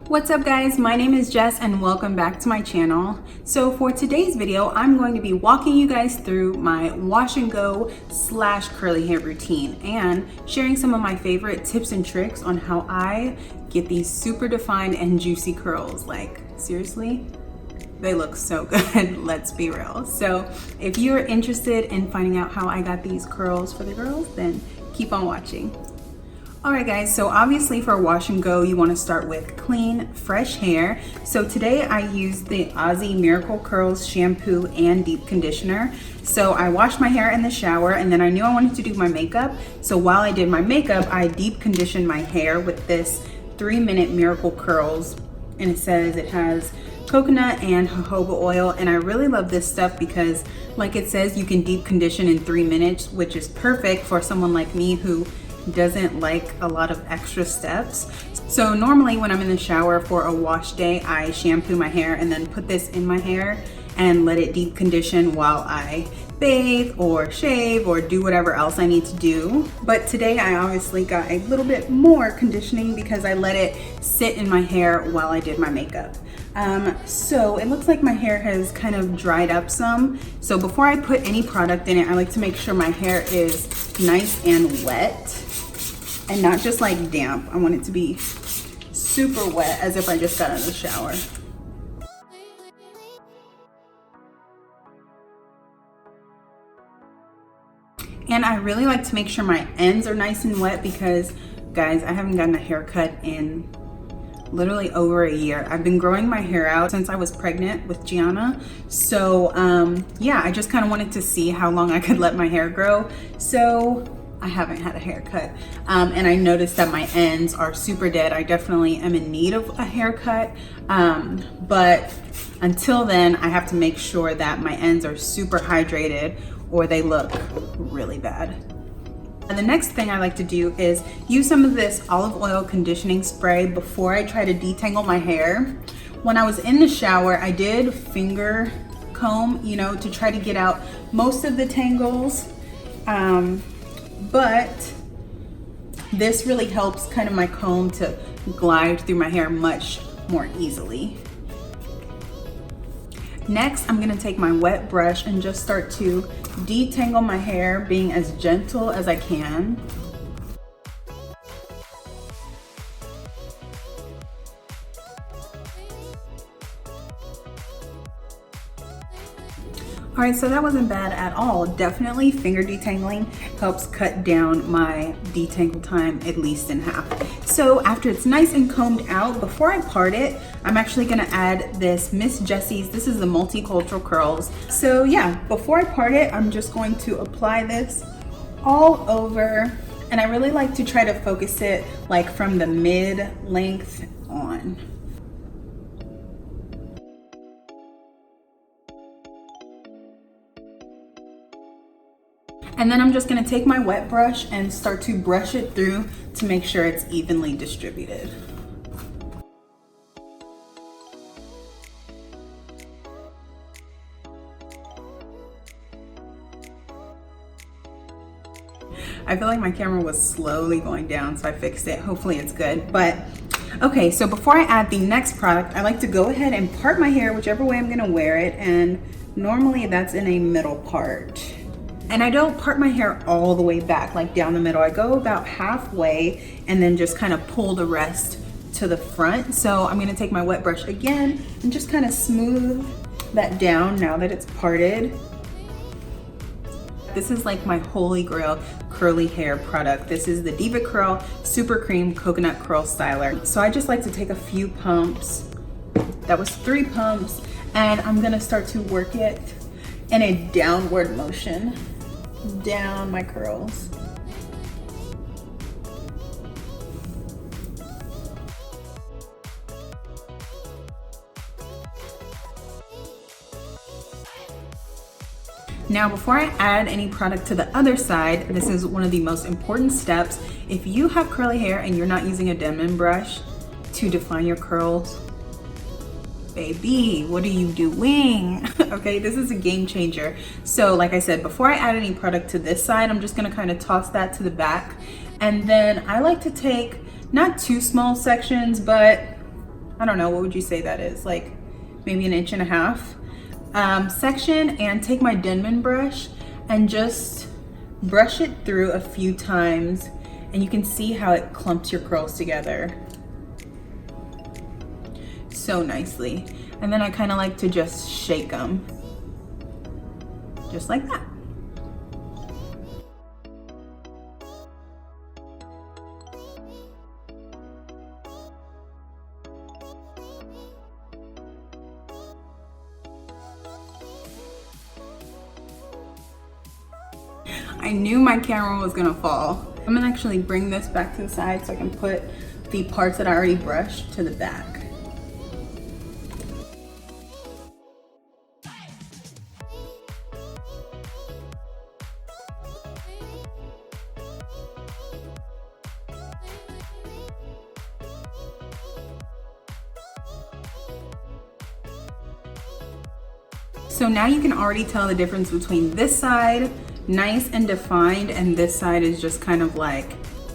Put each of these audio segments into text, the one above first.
What's up guys, my name is Jess and welcome back to my channel. So for today's video, I'm going to be walking you guys through my wash and go / curly hair routine and sharing some of my favorite tips and tricks on how I get these super defined and juicy curls. Like seriously, they look so good, let's be real. So if you're interested in finding out how I got these curls for the girls, then keep on watching. Alright guys, so obviously for a wash and go, you want to start with clean, fresh hair. So today I used the Aussie Miracle Curls shampoo and deep conditioner. So I washed my hair in the shower and then I knew I wanted to do my makeup. So while I did my makeup, I deep conditioned my hair with this 3-minute Miracle Curls. And it says it has coconut and jojoba oil, and I really love this stuff because like it says you can deep condition in 3 minutes, which is perfect for someone like me who doesn't like a lot of extra steps. So normally when I'm in the shower for a wash day, I shampoo my hair and then put this in my hair and let it deep condition while I bathe or shave or do whatever else I need to do. But today I obviously got a little bit more conditioning because I let it sit in my hair while I did my makeup. So it looks like my hair has kind of dried up some. So before I put any product in it, I like to make sure my hair is nice and wet and not just like damp. I want it to be super wet as if I just got out of the shower. And I really like to make sure my ends are nice and wet because guys, I haven't gotten a haircut in literally over a year. I've been growing my hair out since I was pregnant with Gianna. So yeah, I just kind of wanted to see how long I could let my hair grow. So I haven't had a haircut. And I noticed that my ends are super dead. I definitely am in need of a haircut. But until then, I have to make sure that my ends are super hydrated or they look really bad. And the next thing I like to do is use some of this olive oil conditioning spray before I try to detangle my hair. When I was in the shower, I did finger comb, you know, to try to get out most of the tangles. But this really helps kind of my comb to glide through my hair much more easily. Next, I'm gonna take my wet brush and just start to detangle my hair, being as gentle as I can. All right, so that wasn't bad at all. Definitely finger detangling helps cut down my detangle time at least in half. So after it's nice and combed out, before I part it, I'm actually gonna add this Miss Jessie's, this is the Multicultural Curls. So yeah, before I part it, I'm just going to apply this all over. And I really like to try to focus it like from the mid-length on. And then I'm just gonna take my wet brush and start to brush it through to make sure it's evenly distributed. I feel like my camera was slowly going down, so I fixed it. Hopefully it's good. But okay, so before I add the next product, I like to go ahead and part my hair whichever way I'm gonna wear it. And normally that's in a middle part. And I don't part my hair all the way back, like down the middle. I go about halfway and then just kind of pull the rest to the front. So I'm gonna take my wet brush again and just kind of smooth that down now that it's parted. This is like my holy grail curly hair product. This is the Diva Curl Super Cream Coconut Curl Styler. So I just like to take a few pumps. That was 3 pumps. And I'm gonna start to work it in a downward motion down my curls. Now, before I add any product to the other side, this is one of the most important steps. If you have curly hair and you're not using a Denman brush to define your curls, baby, what are you doing? Okay, this is a game changer. So like I said, before I add any product to this side, I'm just gonna kind of toss that to the back. And then I like to take not too small sections, but I don't know, what would you say that is? Like maybe 1.5 inch section, and take my Denman brush and just brush it through a few times, and you can see how it clumps your curls together so nicely. And then I kind of like to just shake them just like that. I knew my camera was gonna fall. I'm gonna actually bring this back to the side so I can put the parts that I already brushed to the back. So now you can already tell the difference between this side, nice and defined, and this side is just kind of like,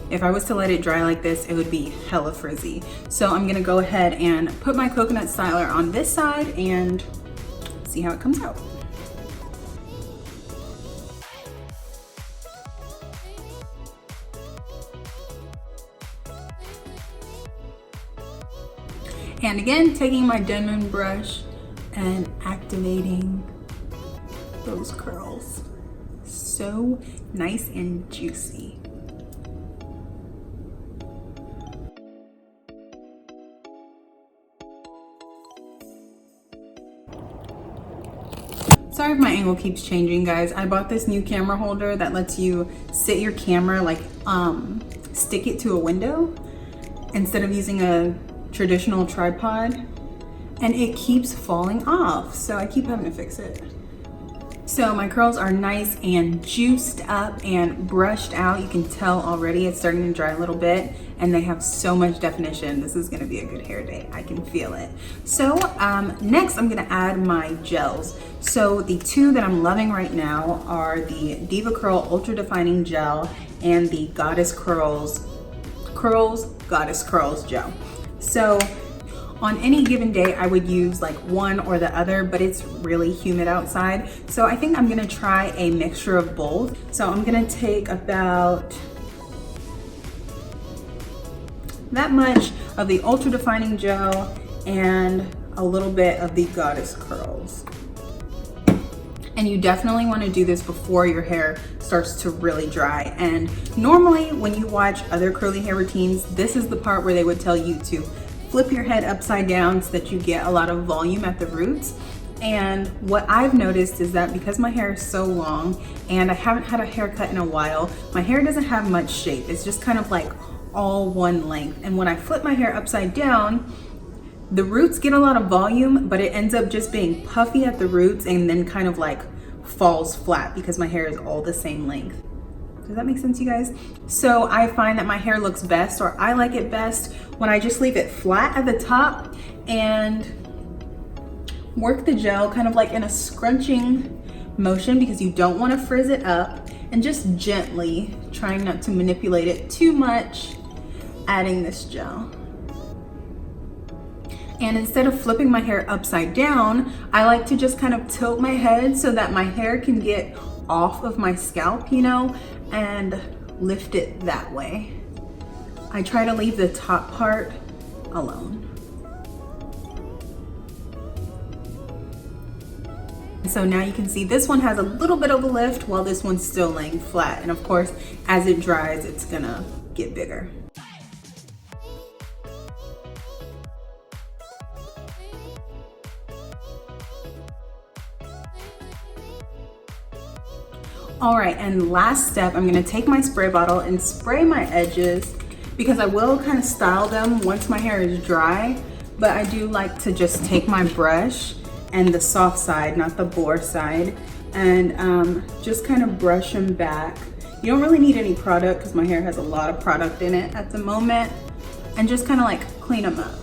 if I was to let it dry like this, it would be hella frizzy. So I'm gonna go ahead and put my coconut styler on this side and see how it comes out. And again, taking my Denman brush and activating those curls. So nice and juicy. Sorry if my angle keeps changing, guys. I bought this new camera holder that lets you sit your camera, like stick it to a window instead of using a traditional tripod, and it keeps falling off, so I keep having to fix it. So my curls are nice and juiced up and brushed out. You can tell already it's starting to dry a little bit, and they have so much definition. This is gonna be a good hair day. I can feel it. So next I'm gonna add my gels. So the two that I'm loving right now are the Diva Curl Ultra Defining Gel and the Goddess Curls Goddess Curls Gel. So on any given day, I would use like one or the other, but it's really humid outside. So I think I'm gonna try a mixture of both. So I'm gonna take about that much of the Ultra Defining Gel and a little bit of the Goddess Curls. And you definitely wanna do this before your hair starts to really dry. And normally when you watch other curly hair routines, this is the part where they would tell you to flip your head upside down so that you get a lot of volume at the roots. And what I've noticed is that because my hair is so long and I haven't had a haircut in a while, my hair doesn't have much shape. It's just kind of like all one length. And when I flip my hair upside down, the roots get a lot of volume, but it ends up just being puffy at the roots and then kind of like falls flat because my hair is all the same length. Does that make sense, you guys? So I find that my hair looks best, or I like it best, when I just leave it flat at the top and work the gel kind of like in a scrunching motion, because you don't want to frizz it up, and just gently, trying not to manipulate it too much, adding this gel. And instead of flipping my hair upside down, I like to just kind of tilt my head so that my hair can get off of my scalp, you know, and lift it that way. I try to leave the top part alone. So now you can see this one has a little bit of a lift while this one's still laying flat. And of course, as it dries, it's gonna get bigger. All right, and last step, I'm gonna take my spray bottle and spray my edges, because I will kind of style them once my hair is dry, but I do like to just take my brush and the soft side, not the bore side, and just kind of brush them back. You don't really need any product because my hair has a lot of product in it at the moment, and just kind of like clean them up.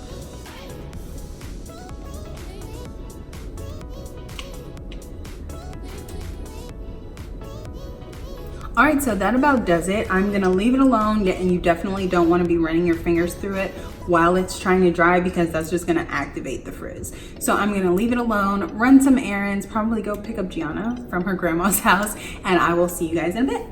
All right, so that about does it. I'm gonna leave it alone, and you definitely don't wanna be running your fingers through it while it's trying to dry, because that's just gonna activate the frizz. So I'm gonna leave it alone, run some errands, probably go pick up Gianna from her grandma's house, and I will see you guys in a bit.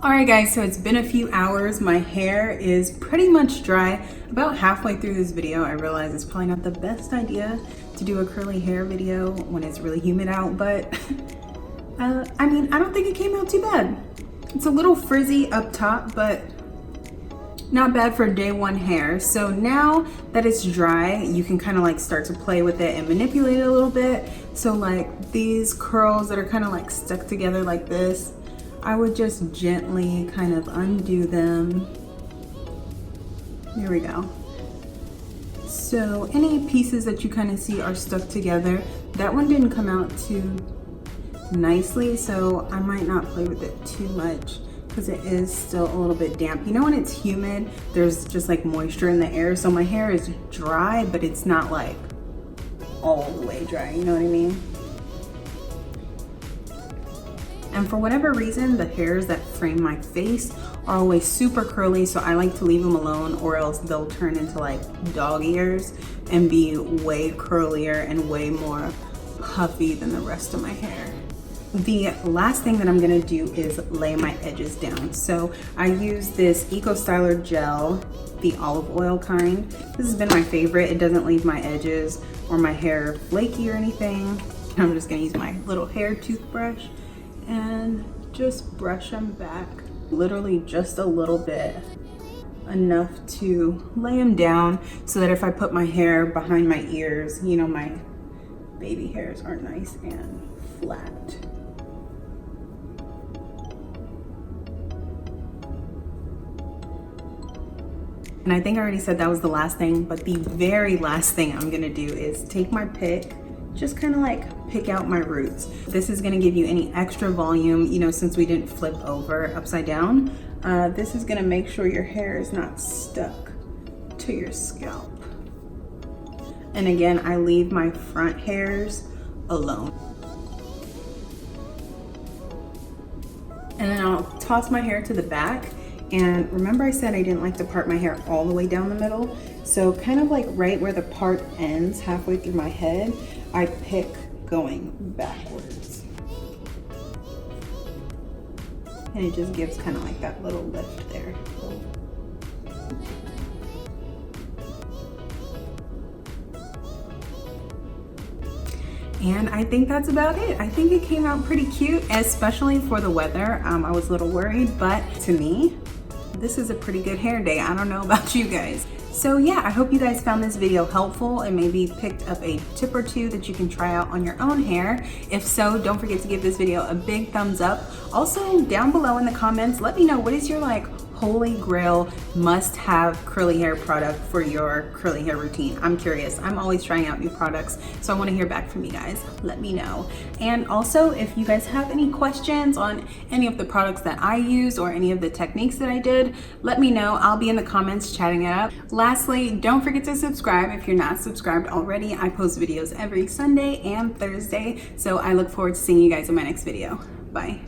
All right guys, so it's been a few hours. My hair is pretty much dry. About halfway through this video, I realized it's probably not the best idea to do a curly hair video when it's really humid out, but I mean, I don't think it came out too bad. It's a little frizzy up top, but not bad for day one hair. So now that it's dry, you can kind of like start to play with it and manipulate it a little bit. So like these curls that are kind of like stuck together like this, I would just gently kind of undo them. There we go. So any pieces that you kind of see are stuck together, that one didn't come out too nicely, so I might not play with it too much because it is still a little bit damp. You know, when it's humid, there's just like moisture in the air, so my hair is dry, but it's not like all the way dry, you know what I mean? And for whatever reason, the hairs that frame my face are always super curly, so I like to leave them alone, or else they'll turn into like dog ears and be way curlier and way more puffy than the rest of my hair. The last thing that I'm gonna do is lay my edges down. So I use this Eco Styler gel, the olive oil kind. This has been my favorite. It doesn't leave my edges or my hair flaky or anything. I'm just gonna use my little hair toothbrush and just brush them back. Literally just a little bit, enough to lay them down so that if I put my hair behind my ears, you know, my baby hairs are nice and flat. And I think I already said that was the last thing, but the very last thing I'm gonna do is take my pick, just kind of like pick out my roots. This is gonna give you any extra volume, you know, since we didn't flip over upside down. This is gonna make sure your hair is not stuck to your scalp. And again, I leave my front hairs alone. And then I'll toss my hair to the back. And remember I said I didn't like to part my hair all the way down the middle? So kind of like right where the part ends, halfway through my head, I pick going backwards. And it just gives kind of like that little lift there. And I think that's about it. I think it came out pretty cute, especially for the weather. I was a little worried, but to me, this is a pretty good hair day. I don't know about you guys. So yeah, I hope you guys found this video helpful and maybe picked up a tip or two that you can try out on your own hair. If so, don't forget to give this video a big thumbs up. Also, down below in the comments, let me know what is your like holy grail must-have curly hair product for your curly hair routine. I'm curious. I'm always trying out new products, so I want to hear back from you guys. Let me know. And also, if you guys have any questions on any of the products that I use or any of the techniques that I did, let me know. I'll be in the comments chatting it up. Lastly, don't forget to subscribe if you're not subscribed already. I post videos every Sunday and Thursday, so I look forward to seeing you guys in my next video. Bye.